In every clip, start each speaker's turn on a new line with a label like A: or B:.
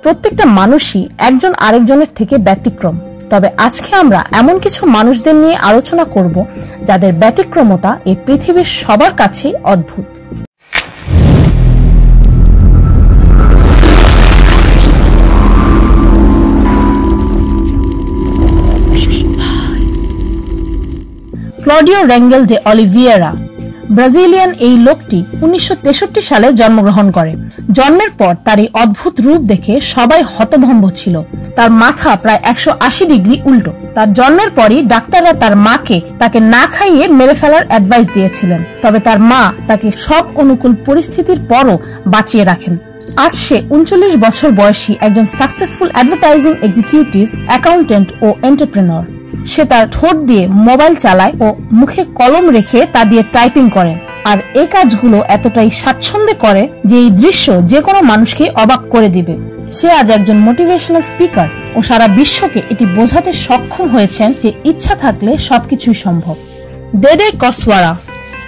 A: প্রত্যেকটা মানুষই একজন আরেকজনের থেকে ব্যতিক্রম। তবে আজকে আমরা এমন কিছু মানুষদের নিয়ে আলোচনা করব যাদের ব্যতিক্রমতা এই পৃথিবীর সবার কাছেই অদ্ভুত। ক্লডিও রেঙ্গেল ডে অলিভিয়েরা ব্রাজিলিয়ান এই লোকটি 1963 সালে জন্মগ্রহণ করে। জন্মের পর তার এই অদ্ভুত রূপ দেখে সবাই হতভম্ব ছিল। তার মাথা প্রায় 180 ডিগ্রি উল্টো। তার জন্মের পরই ডাক্তাররা তার মাকে তাকে না খাইয়ে মেরে ফেলার অ্যাডভাইস দিয়েছিলেন, তবে তার মা তাকে সব অনুকূল পরিস্থিতির পরও বাঁচিয়ে রাখেন। আজ সে 39 বছর বয়সী একজন সাকসেসফুল অ্যাডভার্টাইজিং এক্সিকিউটিভ, অ্যাকাউন্টেন্ট ও এন্টারপ্রেনর। সে তার ঠোঁট দিয়ে মোবাইল চালায় ও মুখে কলম রেখে তা দিয়ে টাইপিং করে, আর এই কাজগুলো এতটাই স্বাচ্ছন্দ্যে করে যে এই দৃশ্য যে কোনো মানুষকে অবাক করে দিবে। সে আজ একজন মোটিভেশনাল স্পিকার ও সারা বিশ্বকে এটি বোঝাতে সক্ষম হয়েছেন যে ইচ্ছা থাকলে সবকিছুই সম্ভব। দেদে কসওয়ারা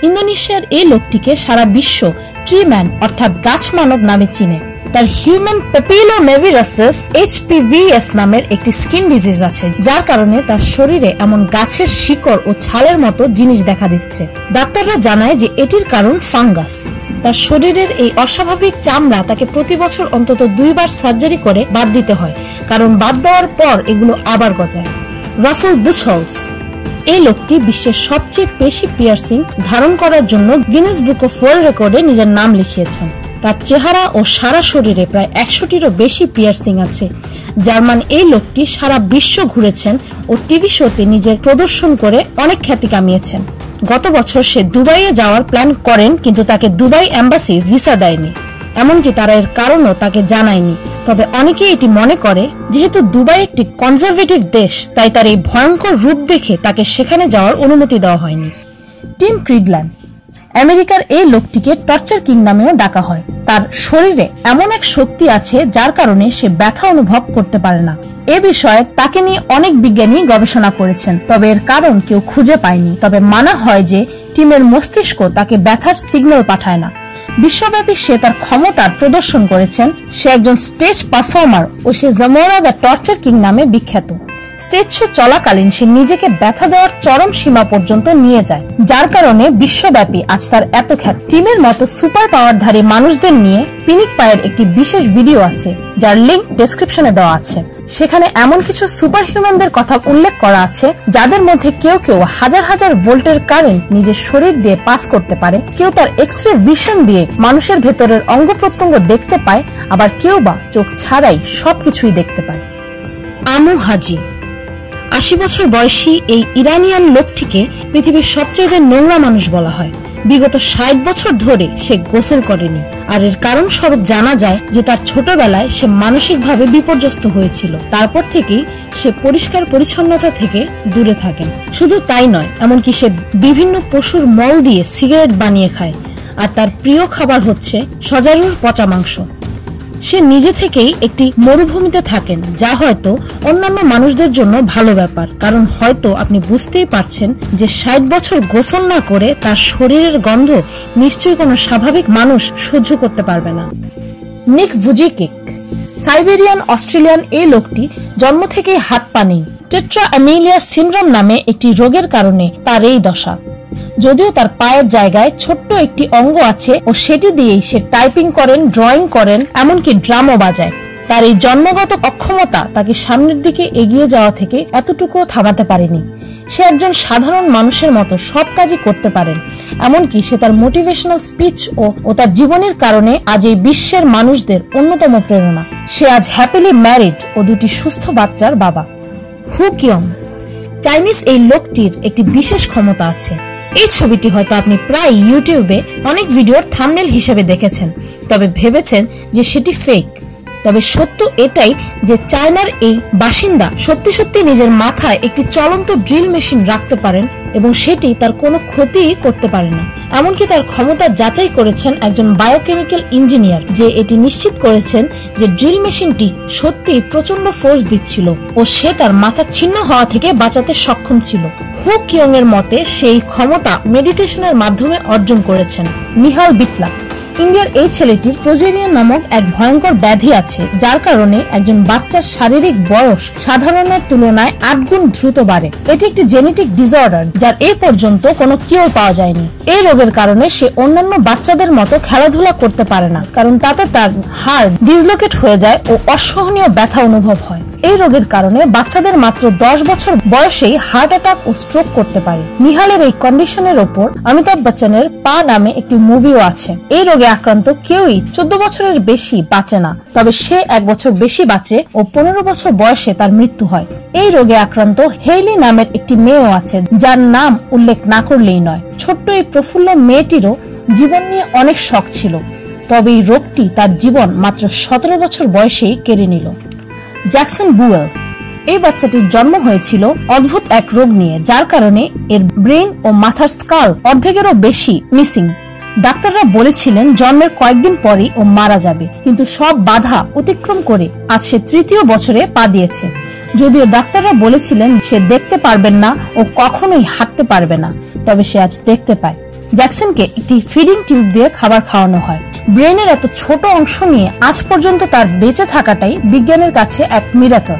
A: ইন্দোনেশিয়ার এই লোকটিকে সারা বিশ্ব ট্রি ম্যান অর্থাৎ গাছ মানব নামে চিনে। তার হিউম্যান প্যাপিলোমেভিরাসিস HPVS নামের একটি স্কিন ডিজিজ আছে, যার কারণে তার শরীরে এমন গাছের শিকড় ও ছালের মতো জিনিস দেখা দিচ্ছে। ডাক্তাররা জানায় যে এটির কারণ ফাঙ্গাস। তার শরীরের এই অস্বাভাবিক চামড়া তাকে প্রতি বছর অন্তত 2 বার সার্জারি করে বাদ দিতে হয়, কারণ বাদ দেওয়ার পর এগুলো আবার গজায়। রাফেল বুচহলস এই লোকটি বিশ্বের সবচেয়ে বেশি পিয়ার্সিং ধারণ করার জন্য গিনেস বুক অফ ওয়ার্ল্ড রেকর্ডে নিজের নাম লিখিয়েছেন। তার চেহারা ও সারা শরীরে প্রায় 100টিরও বেশি পিয়ার্সিং আছে। জার্মান এই লোকটি সারা বিশ্ব ঘুরেছেন ও টিভি শোতে নিজের প্রদর্শন করে অনেক খ্যাতি কামিয়েছেন। গত বছর সে দুবাইয়ে যাওয়ার প্ল্যান করেন, কিন্তু তাকে দুবাই এম্বাসি ভিসা দেয়নি, এমনকি তারা এর কারণও তাকে জানায়নি। তবে অনেকে এটি মনে করে যেহেতু দুবাই একটি কনজারভেটিভ দেশ, তাই তার এই ভয়ঙ্কর রূপ দেখে তাকে সেখানে যাওয়ার অনুমতি দেওয়া হয়নি। টিম ক্রিগল্যান্ড আমেরিকার এই লোকটিকে টর্চার কিং নামেও ডাকা হয়। তার শরীরে এমন এক শক্তি আছে যার কারণে সে ব্যথা অনুভব করতে পারে না। এ বিষয়ে তাকে নিয়ে অনেক বিজ্ঞানী গবেষণা করেছেন, তবে এর কারণ কেউ খুঁজে পায়নি। তবে মানা হয় যে টিমের মস্তিষ্ক তাকে ব্যথার সিগন্যাল পাঠায় না। বিশ্বব্যাপী সে তার ক্ষমতার প্রদর্শন করেছেন। সে একজন স্টেজ পারফর্মার ও সে জামোরা দ্য টর্চার কিং নামে বিখ্যাত। স্টেজ শো চলাকালীন সে নিজেকে ব্যথা দেওয়ার চরম সীমা পর্যন্ত নিয়ে যায়, যার কারণে বিশ্বব্যাপী আজ তার এত খ্যাতি। টিমের মতো সুপার পাওয়ারধারী মানুষদের নিয়ে পিনিক পায়ের একটি বিশেষ ভিডিও আছে, যার লিংক ডেসক্রিপশনে দেওয়া আছে। সেখানে এমন কিছু সুপার হিউম্যানদের কথা উল্লেখ করা আছে যাদের মধ্যে কেউ কেউ হাজার হাজার ভোল্টের কারেন্ট নিজের শরীর দিয়ে পাস করতে পারে, কেউ তার এক্সরে ভিশন দিয়ে মানুষের ভেতরের অঙ্গ প্রত্যঙ্গ দেখতে পায়, আবার কেউ বা চোখ ছাড়াই সবকিছুই দেখতে পায়। আমু হাজি 80 বছর বয়সী এই ইরানিয়ান লোকটিকে পৃথিবীর সবচেয়ে নোংরা মানুষ বলা হয়। বিগত 60 বছর ধরে সে গোসল করেনি, আর এর কারণ স্বরূপ জানা যায় যে তার ছোটবেলায় সে মানসিকভাবে বিপর্যস্ত হয়েছিল। তারপর থেকেই সে পরিষ্কার পরিচ্ছন্নতা থেকে দূরে থাকেন। শুধু তাই নয়, এমনকি সে বিভিন্ন পশুর মল দিয়ে সিগারেট বানিয়ে খায়, আর তার প্রিয় খাবার হচ্ছে সজারুর পচা মাংস। সে নিজে থেকেই একটি মরুভূমিতে থাকেন, যা হয়তো অন্যান্য মানুষদের জন্য ভালো ব্যাপার, কারণ হয়তো আপনি বুঝতেই পারছেন যে 60 বছর গোসল না করে তার শরীরের গন্ধ নিশ্চয়ই কোনো স্বাভাবিক মানুষ সহ্য করতে পারবে না। নিক ভুজিকিক সাইবেরিয়ান অস্ট্রেলিয়ান এই লোকটি জন্ম থেকেই হাত পা নেই। টেট্রা অ্যামিলিয়া সিনড্রোম নামে একটি রোগের কারণে তার এই দশা। যদিও তার পায়ের জায়গায় ছোট্ট একটি অঙ্গ আছে ও সেটি দিয়েই সে টাইপিং করেন, ড্রয়িং করেন, এমনকি ড্রামও বাজায়। তার এই জন্মগত অক্ষমতা তাকে সামনের দিকে এগিয়ে যাওয়া থেকে এতটুকুও থামাতে পারেনি। সে একজন সাধারণ মানুষের মতো সব কাজই করতে পারেন, এমনকি সে তার মোটিভেশনাল স্পিচ ও তার জীবনের কারণে আজ এই বিশ্বের মানুষদের অন্যতম প্রেরণা। সে আজ হ্যাপিলি ম্যারিড ও 2টি সুস্থ বাচ্চার বাবা। হু কিয়ং চাইনিজ এই লোকটির একটি বিশেষ ক্ষমতা আছে। এই ছবিটি হয়তো আপনি প্রায় ইউটিউবে অনেক ভিডিওর থাম্বনেল হিসেবে দেখেছেন, তবে ভেবেছেন যে সেটি ফেক। তবে সত্য এটাই যে চায়নার এই বাসিন্দা সত্যি সত্যি নিজের মাথায় একটি চলন্ত ড্রিল মেশিন রাখতে পারেন ও এবং সেটি তার কোনো ক্ষতি করতে পারে না। এমনকি তার ক্ষমতা যাচাই করেছেন একজন বায়োকেমিক্যাল ইঞ্জিনিয়ার, যে এটি নিশ্চিত করেছেন যে ড্রিল মেশিনটি সত্যি প্রচন্ড ফোর্স দিচ্ছিল ও সে তার মাথা ছিন্ন হওয়া থেকে বাঁচাতে সক্ষম ছিল। হু কিয়ং এর মতে সেই ক্ষমতা মেডিটেশনের মাধ্যমে অর্জন করেছেন। নিহাল বিটলা, ইন্ডিয়ার এই ছেলেটির প্রোজেরিয়া নামক এক ভয়ঙ্কর ব্যাধি আছে, যার কারণে একজন বাচ্চার শারীরিক বয়স সাধারণের তুলনায় 8 গুণ দ্রুত বাড়ে। এটি একটি জেনেটিক ডিসঅর্ডার যার এ পর্যন্ত কোনো কিওর পাওয়া যায়নি। এই রোগের কারণে সে অন্যান্য বাচ্চাদের মতো খেলাধুলা করতে পারে না, কারণ তাতে তার হাড় ডিসলোকেট হয়ে যায় ও অসহনীয় ব্যথা অনুভব হয়। এই রোগের কারণে বাচ্চাদের মাত্র 10 বছর বয়সেই হার্ট অ্যাটাক ও স্ট্রোক করতে পারে। নিহালের এই কন্ডিশনের ওপর অমিতাভ বচ্চনের পা নামে একটি মুভিও আছে। এই রোগে আক্রান্ত কেউই 14 বছরের বেশি বাঁচে না, তবে সে 1 বছর বেশি বাঁচে ও 15 বছর বয়সে তার মৃত্যু হয়। এই রোগে আক্রান্ত হেইলি নামের একটি মেয়েও আছে, যার নাম উল্লেখ না করলেই নয়। ছোট্ট এই প্রফুল্ল মেয়েটিরও জীবন নিয়ে অনেক শখ ছিল, তবে এই রোগটি তার জীবন মাত্র 17 বছর বয়সেই কেড়ে নিল। জ্যাকসন বুয়েল, এই বাচ্চাটির জন্ম হয়েছিল অদ্ভুত এক রোগ নিয়ে, যার কারণে এর ব্রেন ও মাথার স্কাল অর্ধেকেরও বেশি মিসিং। ডাক্তাররা বলেছিলেন জন্মের কয়েকদিন পরেই ও মারা যাবে, কিন্তু সব বাধা অতিক্রম করে আজ সে 3য় বছরে পা দিয়েছে। যদিও ডাক্তাররা বলেছিলেন সে দেখতে পারবেন না ও কখনোই হাঁটতে পারবে না, তবে সে আজ দেখতে পায়। জ্যাকসনকে একটি ফিডিং টিউব দিয়ে খাবার খাওয়ানো হয়। ব্রেনের এত ছোট অংশ নিয়ে আজ পর্যন্ত তার বেঁচে থাকাটাই বিজ্ঞানের কাছে এক মিরাকল।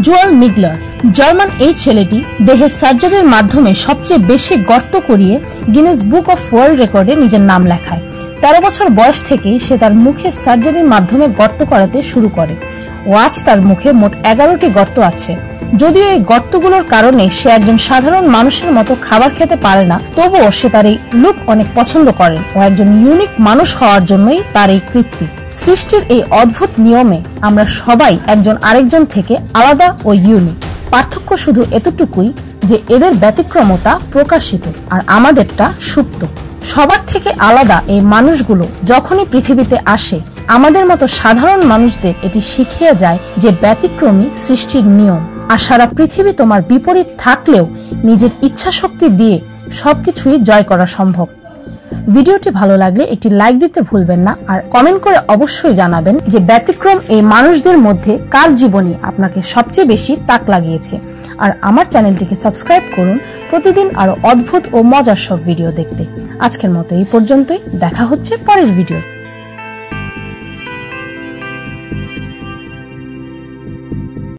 A: জোয়েল মিগলার, জার্মান এই ছেলেটি দেহের সার্জারির মাধ্যমে সবচেয়ে বেশি গর্ত করিয়ে গিনেস বুক অফ ওয়ার্ল্ড রেকর্ডে নিজের নাম লেখায়। 13 বছর বয়স থেকেই সে তার মুখে সার্জারির মাধ্যমে গর্ত করাতে শুরু করে ও আজ তার মুখে মোট 11টি গর্ত আছে। যদিও এই গর্তগুলোর কারণে সে একজন সাধারণ মানুষের মতো খাবার খেতে পারে না, তবুও সে তার এই লুক অনেক পছন্দ করেন ও একজন ইউনিক মানুষ হওয়ার জন্যই তার এই কৃত্তি। সৃষ্টির এই অদ্ভুত নিয়মে আমরা সবাই একজন আরেকজন থেকে আলাদা ও ইউনিক। পার্থক্য শুধু এতটুকুই যে এদের ব্যতিক্রমতা প্রকাশিত আর আমাদেরটা সুপ্ত। সবার থেকে আলাদা এই মানুষগুলো যখনই পৃথিবীতে আসে, আমাদের মতো সাধারণ মানুষদের এটি শিখিয়ে যায় যে ব্যতিক্রমী সৃষ্টির নিয়ম। আর সারা পৃথিবী তোমার বিপরীত থাকলেও নিজের ইচ্ছা শক্তি দিয়ে সবকিছুই জয় করা সম্ভব। ভিডিওটি ভালো লাগলে একটি লাইক দিতে ভুলবেন না, আর কমেন্ট করে অবশ্যই জানাবেন যে ব্যতিক্রম এই মানুষদের মধ্যে কার জীবনী আপনাকে সবচেয়ে বেশি তাক লাগিয়েছে। আর আমার চ্যানেলটিকে সাবস্ক্রাইব করুন প্রতিদিন আরো অদ্ভুত ও মজার সব ভিডিও দেখতে। আজকের মতো এই পর্যন্তই, দেখা হচ্ছে পরের ভিডিও।